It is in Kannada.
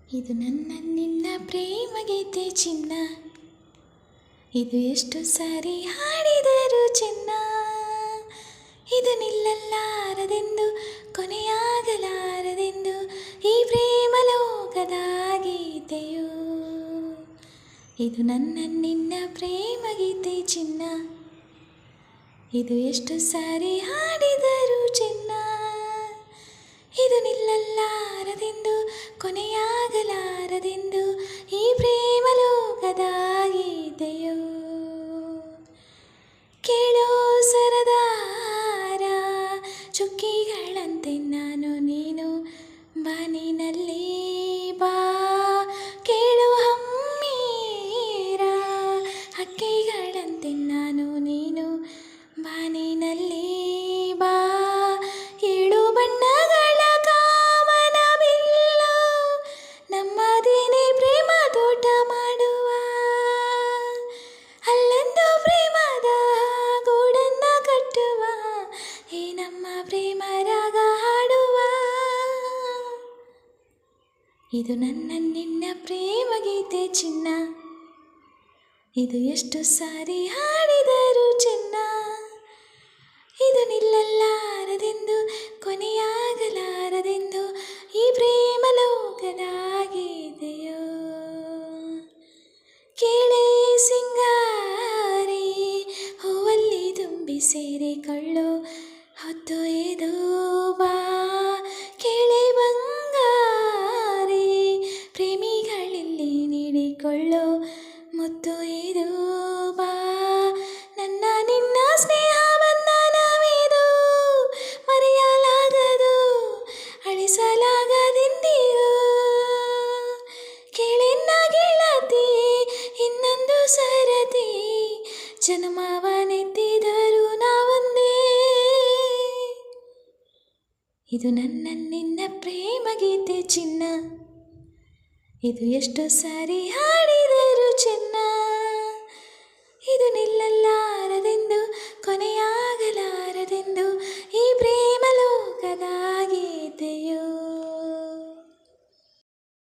ಇದು ನನ್ನ ನಿನ್ನ ಪ್ರೇಮ ಗೀತೆ ಚಿನ್ನ, ಇದು ಎಷ್ಟು ಸಾರಿ ಹಾಡಿದರು ಚಿನ್ನ, ಇದು ನಿಲ್ಲಲಾರದೆಂದು ಕೊನೆಯಾಗಲಾರದೆಂದು ಈ ಪ್ರೇಮ ಲೋಕದ ಗೀತೆಯು. ಇದು ನನ್ನ ನಿನ್ನ ಪ್ರೇಮ ಗೀತೆ ಚಿನ್ನ, ಇದು ಎಷ್ಟು ಸಾರಿ ಹಾಡಿದರು ಚಿನ್ನ, ಇದು ನಿಲ್ಲಲಾರದೆಂದು ಕೊನೆಯಾಗಲಾರದೆಂದು ಈ ಪ್ರೇಮ ಲೋಕದ ಗೀತೆಯು. ಕೇಳೋ ಸರದಾರ, ಚುಕ್ಕಿಗಳಂತೆ ನಾನು ನೀನು ಬಾನಿನಲ್ಲಿ ಬಾ, ಕೇಳು ಹಮ್ಮೀರ, ಹಕ್ಕಿಗಳಂತೆ ನಾನು ನೀನು ಬಾನಿನಲ್ಲಿ ಬಾ, ಏಳು ಬಣ್ಣಗಳ ಕಾಮನ ಬಿಲ್ಲು ನಮ್ಮದೇನೆ ಪ್ರೇಮ ತೋಟ ಮಾಡುವ, ಅಲ್ಲೊಂದು ಪ್ರೇಮದ ಗೂಡನ್ನ ಕಟ್ಟುವ, ಈ ನಮ್ಮ ಪ್ರೇಮ ರಾಗ ಹಾಡುವ. ಇದು ನನ್ನ ನಿನ್ನ ಪ್ರೇಮ ಗೀತೆ ಚಿನ್ನ, ಇದು ಎಷ್ಟು ಸಾರಿ ಹಾಡಿದರು ಚಿನ್ನ, ಇದು ನಿಲ್ಲಲಾರದೆಂದು ಕೊನೆಯಾಗಲಾರದೆಂದು ಈ ಪ್ರೇಮ ಲೋಕದ ಗೀತೆಯು. ಕೇಳೆ ಸಿಂಗಾರಿ, ಹೂವಲ್ಲಿ ತುಂಬಿ ಸೇರಿಕೊಳ್ಳು ಹೊತ್ತು ಏದು ಬಾ, ಕೇಳೆ ಬಂಗಾರಿ, ಪ್ರೇಮಿಗಳಲ್ಲಿ ನೀಡಿಕೊಳ್ಳು ಮುತ್ತು ಇದು ಬಾ, ನನ್ನ ನಿನ್ನ ಸ್ನೇಹ ಬಂಧನವಿದು ಮರೆಯಲಾಗದು ಅಳಿಸಲಾಗದೆಂದಿಗೂ, ಕೇಳೆನ್ನ ಗೆಳತಿ ಇನ್ನೊಂದು ಸರತಿ, ಜನ್ಮವನೆತ್ತಿದರೂ ನಾವೊಂದೇ. ಇದು ನನ್ನ ನಿನ್ನ ಪ್ರೇಮ ಗೀತೆ ಚಿನ್ನ, ಇದು ಎಷ್ಟು ಸಾರಿ ಹಾಡಿದರು ಚಿನ್ನ, ಇದು ನಿಲ್ಲಲಾರದೆಂದು